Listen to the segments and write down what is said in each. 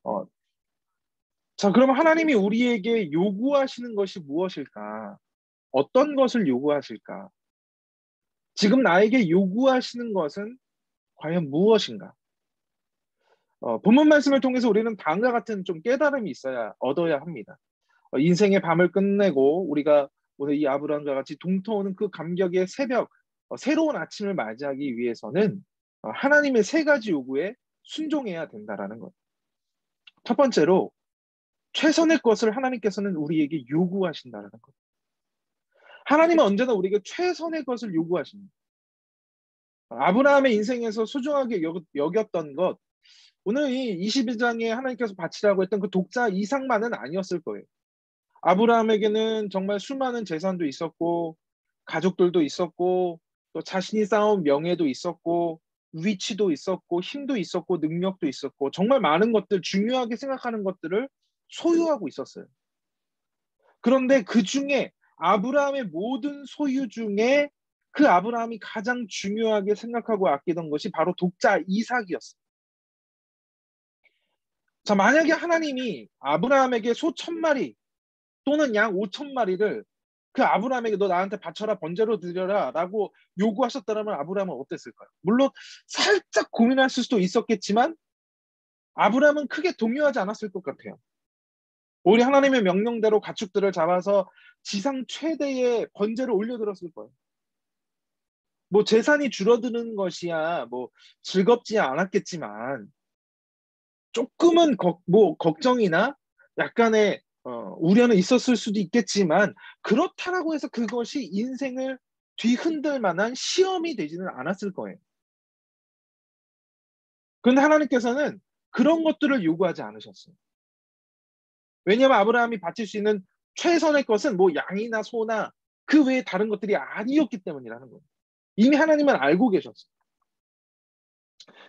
어, 자, 그러면 하나님이 우리에게 요구하시는 것이 무엇일까? 어떤 것을 요구하실까? 지금 나에게 요구하시는 것은 과연 무엇인가? 본문 말씀을 통해서 우리는 다음과 같은 좀 깨달음이 얻어야 합니다. 인생의 밤을 끝내고 우리가 오늘 이 아브라함과 같이 동터오는 그 감격의 새벽, 새로운 아침을 맞이하기 위해서는 하나님의 세 가지 요구에 순종해야 된다라는 것. 첫 번째로 최선의 것을 하나님께서는 우리에게 요구하신다라는 것. 하나님은 언제나 우리에게 최선의 것을 요구하십니다. 아브라함의 인생에서 소중하게 여겼던 것, 오늘 이 22장에 하나님께서 바치라고 했던 그 독자 이상만은 아니었을 거예요. 아브라함에게는 정말 수많은 재산도 있었고, 가족들도 있었고, 또 자신이 쌓은 명예도 있었고, 위치도 있었고, 힘도 있었고, 능력도 있었고, 정말 많은 것들, 중요하게 생각하는 것들을 소유하고 있었어요. 그런데 그 중에 아브라함의 모든 소유 중에 그 아브라함이 가장 중요하게 생각하고 아끼던 것이 바로 독자 이삭이었어요. 자, 만약에 하나님이 아브라함에게 소 1,000마리 또는 양 5,000마리를 그 아브라함에게 너 나한테 바쳐라 번제로 드려라 라고 요구하셨다면 아브라함은 어땠을까요? 물론 살짝 고민할 수도 있었겠지만 아브라함은 크게 동요하지 않았을 것 같아요. 오히려 하나님의 명령대로 가축들을 잡아서 지상 최대의 번제를 올려드렸을 거예요. 뭐 재산이 줄어드는 것이야 뭐 즐겁지 않았겠지만 조금은 걱정이나 약간의 우려는 있었을 수도 있겠지만 그렇다라고 해서 그것이 인생을 뒤흔들 만한 시험이 되지는 않았을 거예요. 그런데 하나님께서는 그런 것들을 요구하지 않으셨어요. 왜냐하면 아브라함이 바칠 수 있는 최선의 것은 뭐 양이나 소나 그 외에 다른 것들이 아니었기 때문이라는 거예요. 이미 하나님은 알고 계셨어요.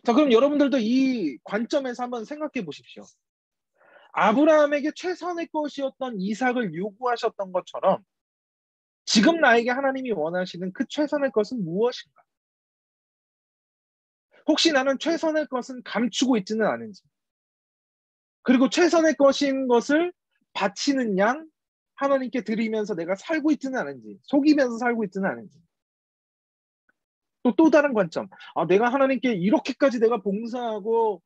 자, 그럼 여러분들도 이 관점에서 한번 생각해 보십시오. 아브라함에게 최선의 것이었던 이삭을 요구하셨던 것처럼 지금 나에게 하나님이 원하시는 그 최선의 것은 무엇인가? 혹시 나는 최선의 것은 감추고 있지는 않은지, 그리고 최선의 것인 것을 바치는 양 하나님께 드리면서 내가 살고 있지는 않은지, 속이면서 살고 있지는 않은지. 또 다른 관점. 내가 하나님께 이렇게까지 내가 봉사하고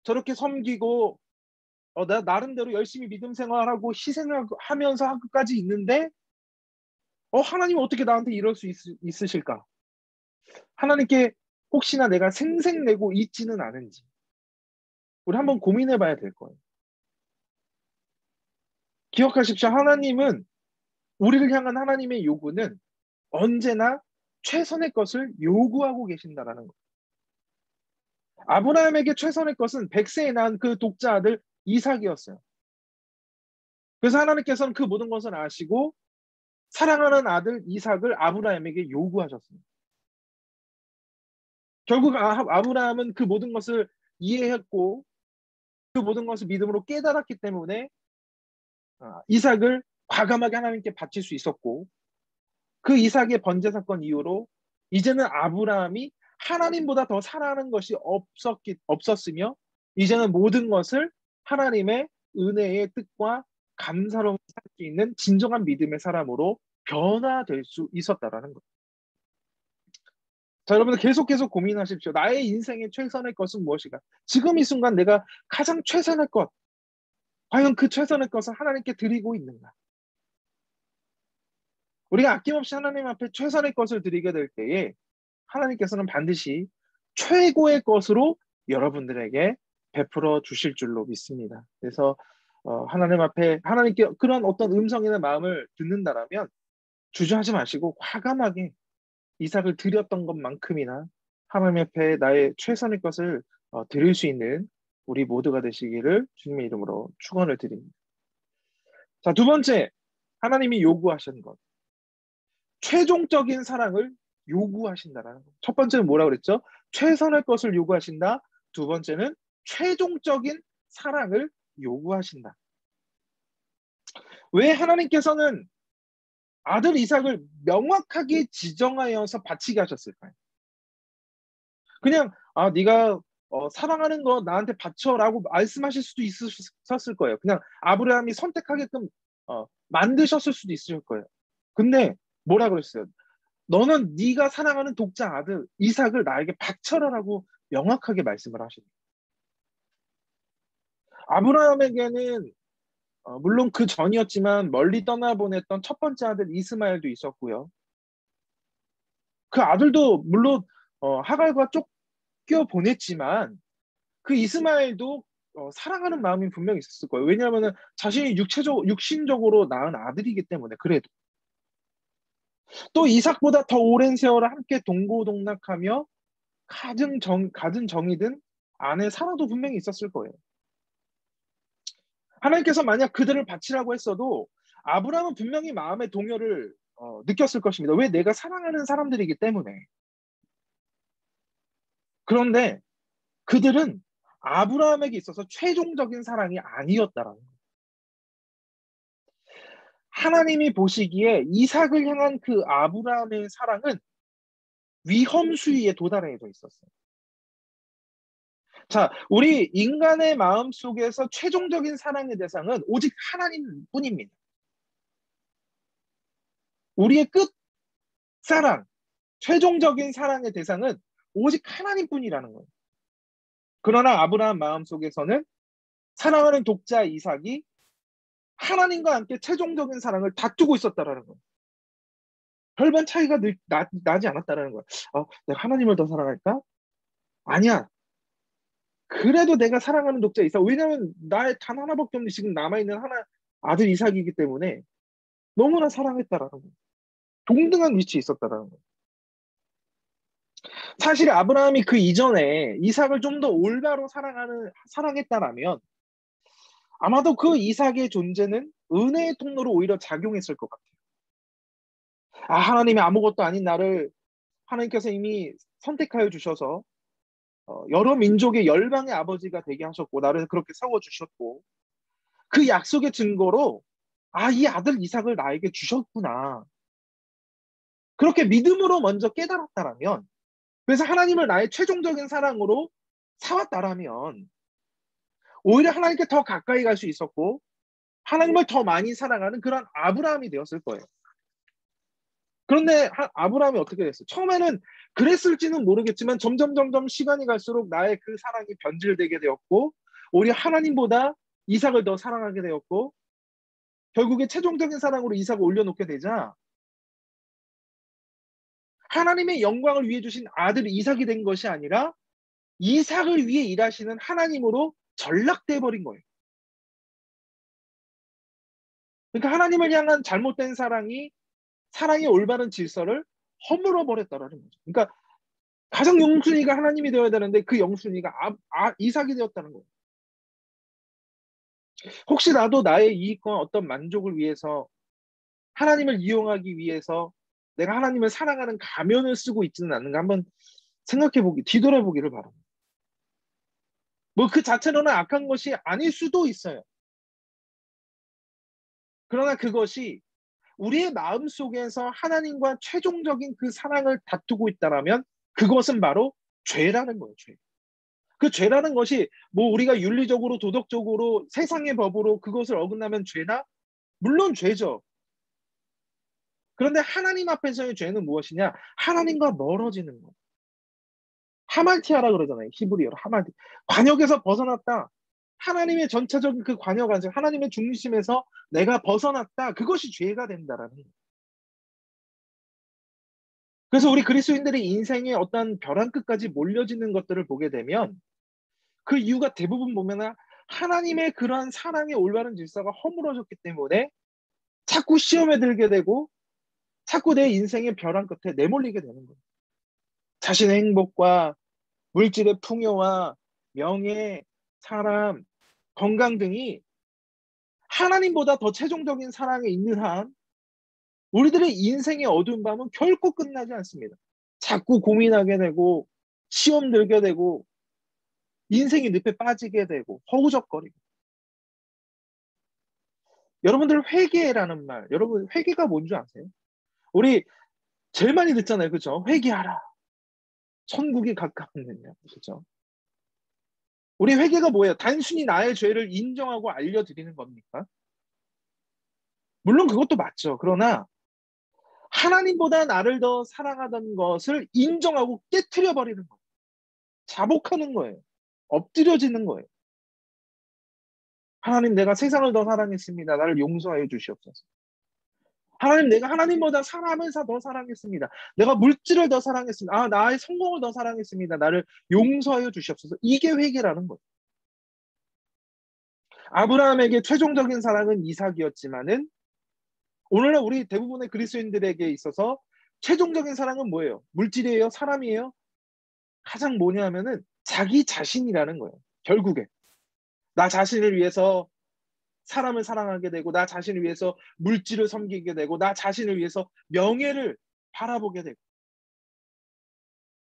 저렇게 섬기고 나 나름대로 열심히 믿음 생활하고 희생을 하면서 하고까지 있는데 하나님 어떻게 나한테 이럴 수 있으실까? 하나님께 혹시나 내가 생색내고 있지는 않은지 우리 한번 고민해 봐야 될 거예요. 기억하십시오. 하나님은 우리를 향한 하나님의 요구는 언제나 최선의 것을 요구하고 계신다라는 거예요. 아브라함에게 최선의 것은 100세에 낳은 그 독자 아들 이삭이었어요. 그래서 하나님께서는 그 모든 것을 아시고 사랑하는 아들 이삭을 아브라함에게 요구하셨습니다. 결국 아브라함은 그 모든 것을 이해했고 그 모든 것을 믿음으로 깨달았기 때문에 이삭을 과감하게 하나님께 바칠 수 있었고 그 이삭의 번제 사건 이후로 이제는 아브라함이 하나님보다 더 사랑하는 것이 없었으며 이제는 모든 것을 하나님의 은혜의 뜻과 감사로 살 수 있는 진정한 믿음의 사람으로 변화될 수 있었다라는 것. 자, 여러분들 계속 고민하십시오. 나의 인생의 최선의 것은 무엇인가? 지금 이 순간 내가 가장 최선의 것, 과연 그 최선의 것을 하나님께 드리고 있는가? 우리가 아낌없이 하나님 앞에 최선의 것을 드리게 될 때에 하나님께서는 반드시 최고의 것으로 여러분들에게 베풀어 주실 줄로 믿습니다. 그래서 하나님 앞에 하나님께 그런 어떤 음성이나 마음을 듣는다라면 주저하지 마시고 과감하게 이삭을 드렸던 것만큼이나 하나님 앞에 나의 최선의 것을 드릴 수 있는 우리 모두가 되시기를 주님의 이름으로 축원을 드립니다. 자, 두 번째, 하나님이 요구하신 것. 최종적인 사랑을 요구하신다라는 것. 첫 번째는 뭐라 그랬죠? 최선의 것을 요구하신다. 두 번째는 최종적인 사랑을 요구하신다. 왜 하나님께서는 아들 이삭을 명확하게 지정하여서 바치게 하셨을까요? 그냥 네가 사랑하는 거 나한테 바쳐라고 말씀하실 수도 있었을 거예요. 그냥 아브라함이 선택하게끔 만드셨을 수도 있을 거예요. 근데 뭐라 그랬어요? 너는 네가 사랑하는 독자 아들 이삭을 나에게 바쳐라라고 명확하게 말씀을 하시네요. 아브라함에게는 물론 그 전이었지만 멀리 떠나보냈던 첫 번째 아들 이스마엘도 있었고요. 그 아들도 물론 하갈과 쫓겨 보냈지만 그 이스마엘도 사랑하는 마음이 분명히 있었을 거예요. 왜냐하면 자신이 육신적으로 낳은 아들이기 때문에. 그래도 또 이삭보다 더 오랜 세월을 함께 동고동락하며 갖은 정이든 아내 사라도 분명히 있었을 거예요. 하나님께서 만약 그들을 바치라고 했어도 아브라함은 분명히 마음의 동요를 느꼈을 것입니다. 왜? 내가 사랑하는 사람들이기 때문에. 그런데 그들은 아브라함에게 있어서 최종적인 사랑이 아니었다라는 거예요. 하나님이 보시기에 이삭을 향한 그 아브라함의 사랑은 위험 수위에 도달해져 있었어요. 자, 우리 인간의 마음 속에서 최종적인 사랑의 대상은 오직 하나님뿐입니다. 우리의 끝사랑, 최종적인 사랑의 대상은 오직 하나님뿐이라는 거예요. 그러나 아브라함 마음 속에서는 사랑하는 독자 이삭이 하나님과 함께 최종적인 사랑을 다투고 있었다라는 거예요. 별반 차이가 나지 않았다라는 거예요. 내가 하나님을 더 사랑할까? 아니야. 그래도 내가 사랑하는 독자 이삭. 왜냐하면 나의 단 하나밖에 없는 지금 남아있는 아들 이삭이기 때문에 너무나 사랑했다라는 거예요. 동등한 위치에 있었다라는 거예요. 사실 아브라함이 그 이전에 이삭을 좀 더 올바로 사랑했다라면 아마도 그 이삭의 존재는 은혜의 통로로 오히려 작용했을 것 같아요. 하나님이 아무것도 아닌 나를 하나님께서 이미 선택하여 주셔서 여러 민족의 열방의 아버지가 되게 하셨고 나를 그렇게 세워주셨고 그 약속의 증거로 이 아들 이삭을 나에게 주셨구나. 그렇게 믿음으로 먼저 깨달았다라면 그래서 하나님을 나의 최종적인 사랑으로 삼았다라면 오히려 하나님께 더 가까이 갈 수 있었고 하나님을 더 많이 사랑하는 그런 아브라함이 되었을 거예요. 그런데 아브라함이 어떻게 됐어요? 처음에는 그랬을지는 모르겠지만 점점 시간이 갈수록 나의 그 사랑이 변질되게 되었고 오히려 하나님보다 이삭을 더 사랑하게 되었고 결국에 최종적인 사랑으로 이삭을 올려놓게 되자 하나님의 영광을 위해 주신 아들 이삭이 된 것이 아니라 이삭을 위해 일하시는 하나님으로 전락돼 버린 거예요. 그러니까 하나님을 향한 잘못된 사랑의 올바른 질서를 허물어 버렸다라는 거죠. 그러니까 가장 영순위가 하나님이 되어야 되는데 그 영순위가 이삭이 되었다는 거예요. 혹시 나도 나의 이익과 어떤 만족을 위해서 하나님을 이용하기 위해서 내가 하나님을 사랑하는 가면을 쓰고 있지는 않는가 한번 뒤돌아보기를 바랍니다. 뭐 그 자체로는 악한 것이 아닐 수도 있어요. 그러나 그것이 우리의 마음 속에서 하나님과 최종적인 그 사랑을 다투고 있다라면 그것은 바로 죄라는 거예요, 죄. 그 죄라는 것이 뭐 우리가 윤리적으로 도덕적으로 세상의 법으로 그것을 어긋나면 죄나? 물론 죄죠. 그런데 하나님 앞에서의 죄는 무엇이냐? 하나님과 멀어지는 것. 하말티아라 그러잖아요. 히브리어로 하말티. 관역에서 벗어났다. 하나님의 전체적인 그 관역 안에서 하나님의 중심에서 내가 벗어났다. 그것이 죄가 된다라는 거예요. 그래서 우리 그리스도인들의 인생의 어떤 벼랑 끝까지 몰려지는 것들을 보게 되면 그 이유가 대부분 보면은 하나님의 그러한 사랑의 올바른 질서가 허물어졌기 때문에 자꾸 시험에 들게 되고 자꾸 내 인생의 벼랑 끝에 내몰리게 되는 거예요. 자신의 행복과 물질의 풍요와 명예, 사람, 건강 등이 하나님보다 더 최종적인 사랑에 있는 한 우리들의 인생의 어두운 밤은 결코 끝나지 않습니다. 자꾸 고민하게 되고 시험 들게 되고 인생이 늪에 빠지게 되고 허우적거리고. 여러분들 회개라는 말, 여러분 회개가 뭔지 아세요? 우리 제일 많이 듣잖아요, 그렇죠? 회개하라. 천국이 가까웠느냐, 그렇죠? 우리 회개가 뭐예요? 단순히 나의 죄를 인정하고 알려드리는 겁니까? 물론 그것도 맞죠. 그러나 하나님보다 나를 더 사랑하던 것을 인정하고 깨트려 버리는 거예요. 자복하는 거예요. 엎드려지는 거예요. 하나님, 내가 세상을 더 사랑했습니다. 나를 용서하여 주시옵소서. 하나님, 내가 하나님보다 사람을 더 사랑했습니다. 내가 물질을 더 사랑했습니다. 나의 성공을 더 사랑했습니다. 나를 용서하여 주시옵소서. 이게 회개라는 거예요. 아브라함에게 최종적인 사랑은 이삭이었지만은 오늘날 우리 대부분의 그리스도인들에게 있어서 최종적인 사랑은 뭐예요? 물질이에요? 사람이에요? 가장 뭐냐 하면은 자기 자신이라는 거예요. 결국에 나 자신을 위해서 사람을 사랑하게 되고, 나 자신을 위해서 물질을 섬기게 되고, 나 자신을 위해서 명예를 바라보게 되고.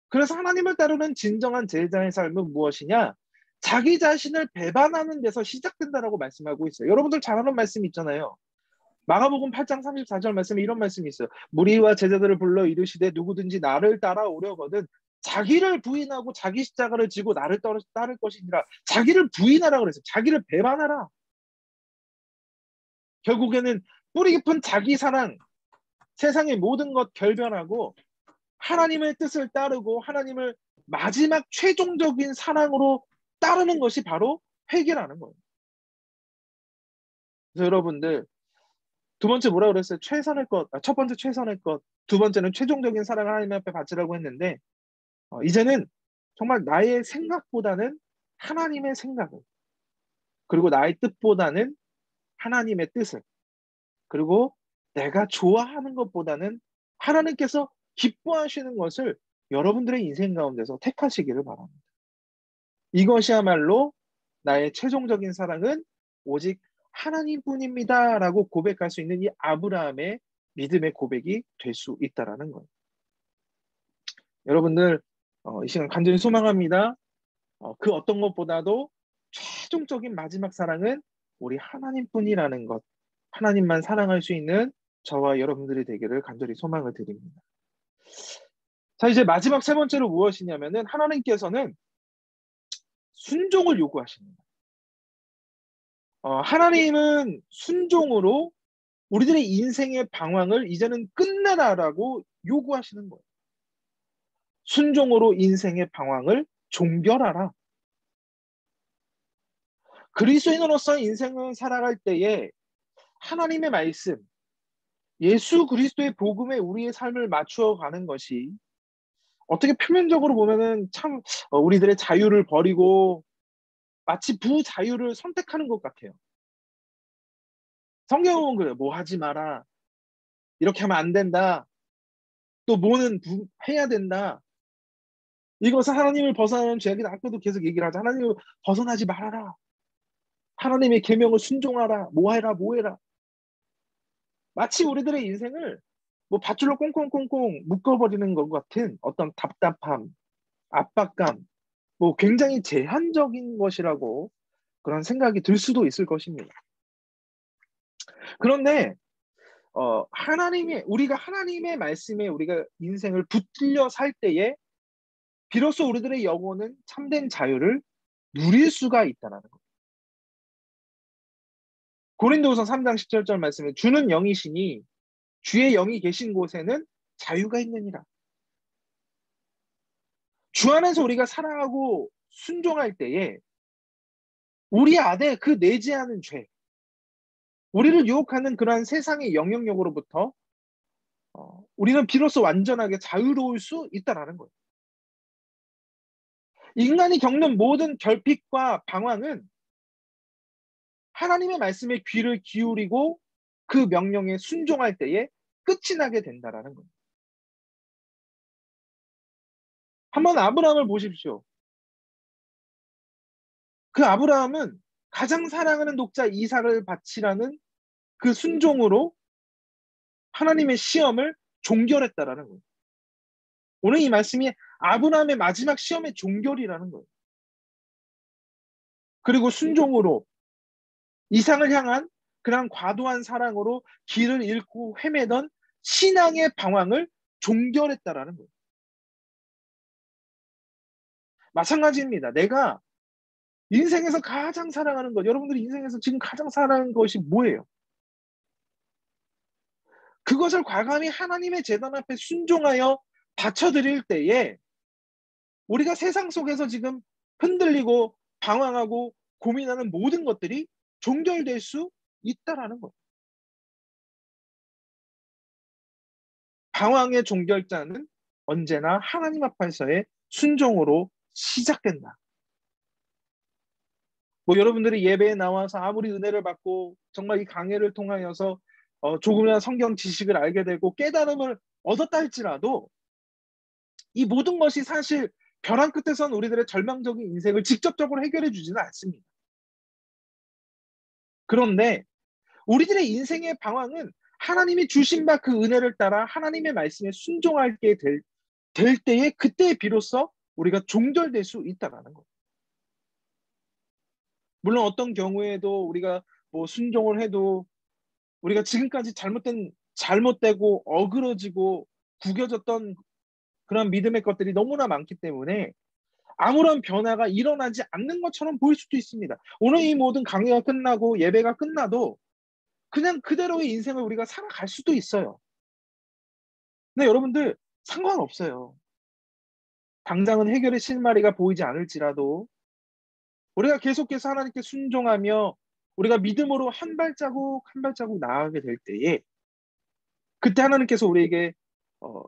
그래서 하나님을 따르는 진정한 제자의 삶은 무엇이냐? 자기 자신을 배반하는 데서 시작된다라고 말씀하고 있어요. 여러분들 잘 아는 말씀 있잖아요. 마가복음 8장 34절 말씀에 이런 말씀이 있어요. 무리와 제자들을 불러 이르시되 누구든지 나를 따라오려거든 자기를 부인하고 자기 십자가를 지고 나를 따를 것이니라. 자기를 부인하라 그랬어요. 자기를 배반하라. 결국에는 뿌리 깊은 자기 사랑, 세상의 모든 것 결변하고 하나님의 뜻을 따르고 하나님을 마지막 최종적인 사랑으로 따르는 것이 바로 회개라는 거예요. 그래서 여러분들 두 번째 뭐라 그랬어요? 최선의 것. 첫 번째 최선의 것. 두 번째는 최종적인 사랑을 하나님 앞에 바치라고 했는데 이제는 정말 나의 생각보다는 하나님의 생각을, 그리고 나의 뜻보다는 하나님의 뜻을, 그리고 내가 좋아하는 것보다는 하나님께서 기뻐하시는 것을 여러분들의 인생 가운데서 택하시기를 바랍니다. 이것이야말로 나의 최종적인 사랑은 오직 하나님뿐입니다라고 고백할 수 있는 이 아브라함의 믿음의 고백이 될 수 있다라는 거예요. 여러분들 이 시간 간절히 소망합니다. 그 어떤 것보다도 최종적인 마지막 사랑은 우리 하나님뿐이라는 것, 하나님만 사랑할 수 있는 저와 여러분들이 되기를 간절히 소망을 드립니다. 자, 이제 마지막 세 번째로 무엇이냐면은 하나님께서는 순종을 요구하십니다. 하나님은 순종으로 우리들의 인생의 방황을 이제는 끝내라라고 요구하시는 거예요. 순종으로 인생의 방황을 종결하라. 그리스도인으로서 인생을 살아갈 때에 하나님의 말씀, 예수 그리스도의 복음에 우리의 삶을 맞추어 가는 것이 어떻게 표면적으로 보면은 참 우리들의 자유를 버리고 마치 부자유를 선택하는 것 같아요. 성경은 그래요. 뭐 하지 마라. 이렇게 하면 안 된다. 또 뭐는 해야 된다. 이것은 하나님을 벗어나는 죄악이 아까도 계속 얘기를 하죠. 하나님을 벗어나지 말아라. 하나님의 계명을 순종하라. 뭐 해라 뭐 해라. 마치 우리들의 인생을 뭐 밧줄로 꽁꽁꽁꽁 묶어버리는 것 같은 어떤 답답함, 압박감, 뭐 굉장히 제한적인 것이라고 그런 생각이 들 수도 있을 것입니다. 그런데 우리가 하나님의 말씀에 우리가 인생을 붙들려 살 때에 비로소 우리들의 영혼은 참된 자유를 누릴 수가 있다는 거예요. 고린도후서 3장 17절 말씀에 주는 영이시니 주의 영이 계신 곳에는 자유가 있느니라. 주 안에서 우리가 사랑하고 순종할 때에 우리 안에 그 내재하는 죄, 우리를 유혹하는 그러한 세상의 영향력으로부터 우리는 비로소 완전하게 자유로울 수 있다는 거예요. 인간이 겪는 모든 결핍과 방황은 하나님의 말씀에 귀를 기울이고 그 명령에 순종할 때에 끝이 나게 된다는 거예요. 한번 아브라함을 보십시오. 그 아브라함은 가장 사랑하는 독자 이삭을 바치라는 그 순종으로 하나님의 시험을 종결했다라는 거예요. 오늘 이 말씀이 아브라함의 마지막 시험의 종결이라는 거예요. 그리고 순종으로 이상을 향한 그런 과도한 사랑으로 길을 잃고 헤매던 신앙의 방황을 종결했다라는 거예요. 마찬가지입니다. 내가 인생에서 가장 사랑하는 것, 여러분들이 인생에서 지금 가장 사랑하는 것이 뭐예요? 그것을 과감히 하나님의 제단 앞에 순종하여 바쳐드릴 때에 우리가 세상 속에서 지금 흔들리고 방황하고 고민하는 모든 것들이 종결될 수 있다라는 거예요. 방황의 종결자는 언제나 하나님 앞에서의 순종으로 시작된다. 뭐 여러분들이 예배에 나와서 아무리 은혜를 받고 정말 이 강해를 통하여서 조금이나 성경 지식을 알게 되고 깨달음을 얻었다 할지라도 이 모든 것이 사실 벼랑 끝에선 우리들의 절망적인 인생을 직접적으로 해결해 주지는 않습니다. 그런데 우리들의 인생의 방황은 하나님이 주신 바 그 은혜를 따라 하나님의 말씀에 순종하게 될 때에 그때 비로소 우리가 종결될 수 있다는 거예요. 물론 어떤 경우에도 우리가 뭐 순종을 해도 우리가 지금까지 잘못되고 어그러지고 구겨졌던 그런 믿음의 것들이 너무나 많기 때문에 아무런 변화가 일어나지 않는 것처럼 보일 수도 있습니다. 오늘 이 모든 강의가 끝나고 예배가 끝나도 그냥 그대로의 인생을 우리가 살아갈 수도 있어요. 근데 여러분들 상관없어요. 당장은 해결의 실마리가 보이지 않을지라도 우리가 계속해서 하나님께 순종하며 우리가 믿음으로 한 발자국 한 발자국 나아가게 될 때에 그때 하나님께서 우리에게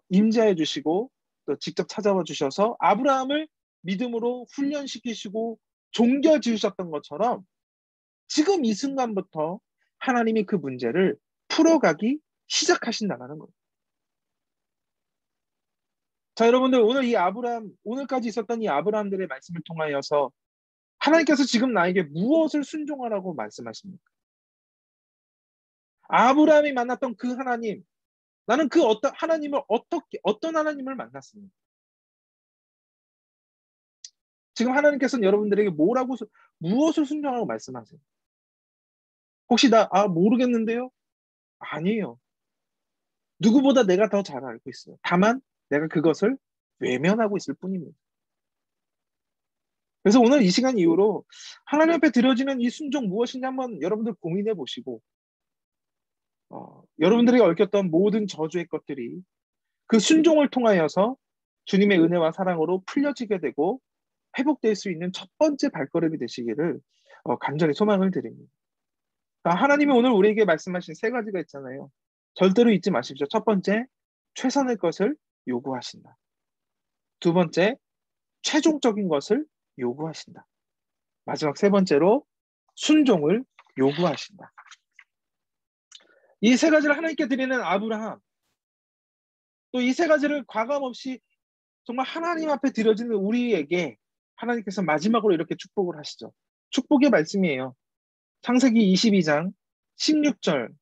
임재해 주시고 또 직접 찾아와 주셔서 아브라함을 믿음으로 훈련시키시고 종결 지으셨던 것처럼 지금 이 순간부터 하나님이 그 문제를 풀어가기 시작하신다는 거예요. 자, 여러분들 오늘 오늘까지 있었던 이 아브라함들의 말씀을 통하여서 하나님께서 지금 나에게 무엇을 순종하라고 말씀하십니까? 아브라함이 만났던 그 하나님, 나는 그 어떤 하나님을 만났습니까? 지금 하나님께서는 여러분들에게 무엇을 순종하라고 말씀하세요? 혹시 모르겠는데요? 아니에요. 누구보다 내가 더 잘 알고 있어요. 다만 내가 그것을 외면하고 있을 뿐입니다. 그래서 오늘 이 시간 이후로 하나님 앞에 드려지는 이 순종 무엇인지 한번 여러분들 고민해 보시고 여러분들이 얽혔던 모든 저주의 것들이 그 순종을 통하여서 주님의 은혜와 사랑으로 풀려지게 되고 회복될 수 있는 첫 번째 발걸음이 되시기를 간절히 소망을 드립니다. 하나님이 오늘 우리에게 말씀하신 세 가지가 있잖아요. 절대로 잊지 마십시오. 첫 번째, 최선의 것을 요구하신다. 두 번째, 최종적인 것을 요구하신다. 마지막 세 번째로 순종을 요구하신다. 이 세 가지를 하나님께 드리는 아브라함, 또 이 세 가지를 과감없이 정말 하나님 앞에 드려지는 우리에게 하나님께서 마지막으로 이렇게 축복을 하시죠. 축복의 말씀이에요. 창세기 22장 16절,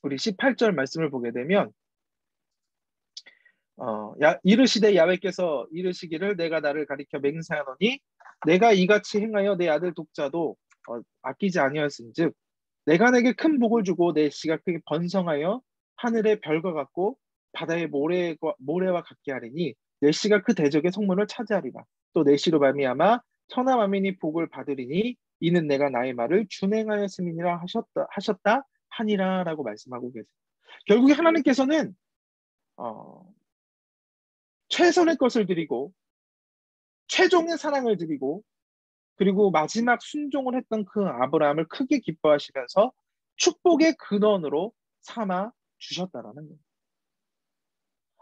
우리 18절 말씀을 보게 되면 이르시되 야훼께서 이르시기를 내가 나를 가리켜 맹세하노니 내가 이같이 행하여 내 아들 독자도 아끼지 아니하였은즉 내가 내게 큰 복을 주고 내 씨가 크게 번성하여 하늘의 별과 같고 바다의 모래와 같게 하리니 내 씨가 그 대적의 성문을 차지하리라. 또 내 씨로 말미암아 천하 만민이 복을 받으리니 이는 내가 나의 말을 준행하였음이니라 하셨다 하니라라고 말씀하고 계세요. 결국에 하나님께서는 최선의 것을 드리고 최종의 사랑을 드리고 그리고 마지막 순종을 했던 그 아브라함을 크게 기뻐하시면서 축복의 근원으로 삼아 주셨다라는 거예요.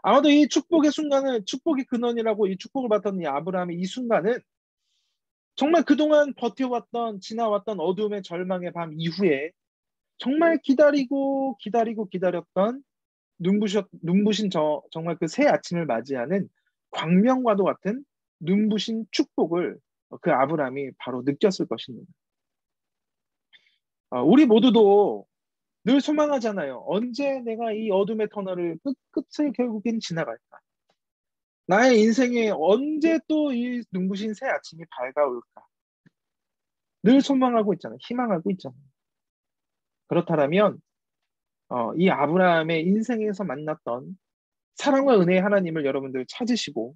아마도 이 축복의 근원이라고 이 축복을 받던 이 아브라함의 이 순간은 정말 그동안 지나왔던 어둠의 절망의 밤 이후에 정말 기다렸던 눈부신 정말 그 새 아침을 맞이하는 광명과도 같은 눈부신 축복을 그 아브라함이 바로 느꼈을 것입니다. 우리 모두도 늘 소망하잖아요. 언제 내가 이 어둠의 터널을 끝을 결국엔 지나갈까? 나의 인생에 언제 또 이 눈부신 새 아침이 밝아올까? 늘 소망하고 있잖아요. 희망하고 있잖아요. 그렇다면 이 아브라함의 인생에서 만났던 사랑과 은혜의 하나님을 여러분들 찾으시고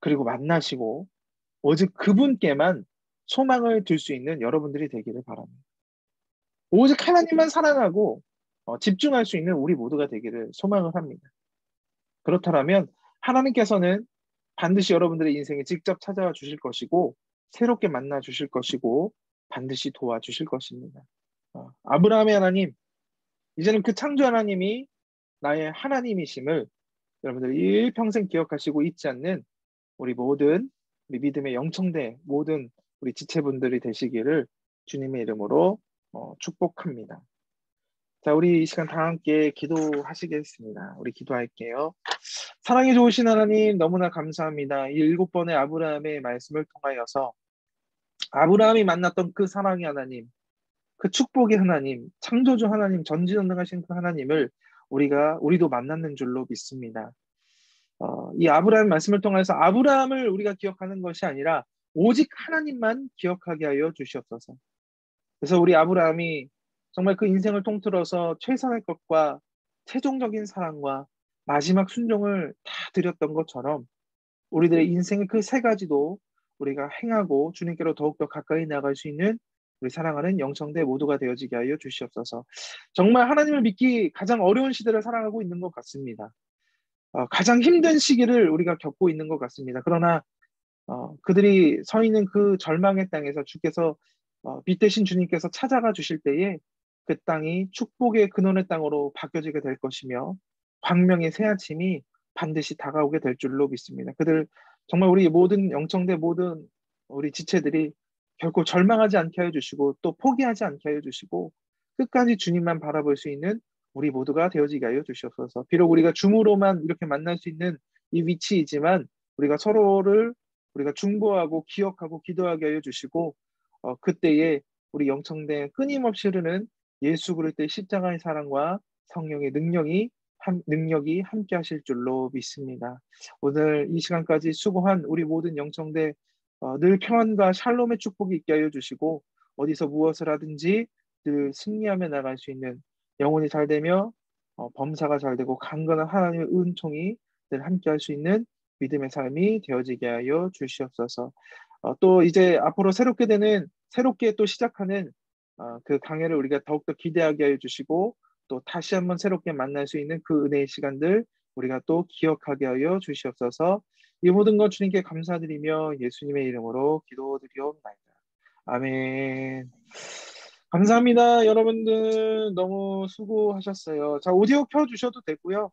그리고 만나시고 오직 그분께만 소망을 둘 수 있는 여러분들이 되기를 바랍니다. 오직 하나님만 사랑하고 집중할 수 있는 우리 모두가 되기를 소망을 합니다. 그렇다면 하나님께서는 반드시 여러분들의 인생에 직접 찾아와 주실 것이고 새롭게 만나 주실 것이고 반드시 도와주실 것입니다. 아브라함의 하나님, 이제는 그 창조 하나님이 나의 하나님이심을 여러분들 일평생 기억하시고 잊지 않는 우리 모든 우리 믿음의 영청대 모든 우리 지체분들이 되시기를 주님의 이름으로 축복합니다. 자, 우리 이 시간 다 함께 기도하시겠습니다. 우리 기도할게요. 사랑이 좋으신 하나님 너무나 감사합니다. 이 7번의 아브라함의 말씀을 통하여서 아브라함이 만났던 그 사랑의 하나님, 그 축복의 하나님, 창조주 하나님, 전지전능하신 그 하나님을 우리도 만났는 줄로 믿습니다. 이 아브라함 말씀을 통해서 아브라함을 우리가 기억하는 것이 아니라 오직 하나님만 기억하게 하여 주시옵소서. 그래서 우리 아브라함이 정말 그 인생을 통틀어서 최선의 것과 최종적인 사랑과 마지막 순종을 다 드렸던 것처럼 우리들의 인생의 그 세 가지도 우리가 행하고 주님께로 더욱더 가까이 나갈 수 있는 우리 사랑하는 영성대 모두가 되어지게 하여 주시옵소서. 정말 하나님을 믿기 가장 어려운 시대를 살아가고 있는 것 같습니다. 가장 힘든 시기를 우리가 겪고 있는 것 같습니다. 그러나 그들이 서 있는 그 절망의 땅에서 주께서 빛 대신 주님께서 찾아가 주실 때에 그 땅이 축복의 근원의 땅으로 바뀌어지게 될 것이며 광명의 새 아침이 반드시 다가오게 될 줄로 믿습니다. 그들 정말 우리 모든 영청대 모든 우리 지체들이 결코 절망하지 않게 하여 주시고 또 포기하지 않게 하여 주시고 끝까지 주님만 바라볼 수 있는 우리 모두가 되어지게 하여 주시옵소서. 비록 우리가 줌으로만 이렇게 만날 수 있는 이 위치이지만 우리가 서로를 우리가 중보하고 기억하고 기도하게 하여 주시고 그때에 우리 영청대 끊임없이 흐르는 예수 그리스도의 십자가의 사랑과 성령의 능력이 함께 하실 줄로 믿습니다. 오늘 이 시간까지 수고한 우리 모든 영청대 늘 평안과 샬롬의 축복이 있게 하여 주시고 어디서 무엇을 하든지 늘 승리하며 나갈 수 있는 영혼이 잘 되며 범사가 잘 되고 강건한 하나님의 은총이 늘 함께 할 수 있는 믿음의 삶이 되어지게 하여 주시옵소서. 또 이제 앞으로 새롭게 또 시작하는 그 강해를 우리가 더욱더 기대하게 하여 주시고 또 다시 한번 새롭게 만날 수 있는 그 은혜의 시간들 우리가 또 기억하게 하여 주시옵소서. 이 모든 것 주님께 감사드리며 예수님의 이름으로 기도드리옵나이다. 아멘. 감사합니다. 여러분들 너무 수고하셨어요. 자, 오디오 켜주셔도 되고요.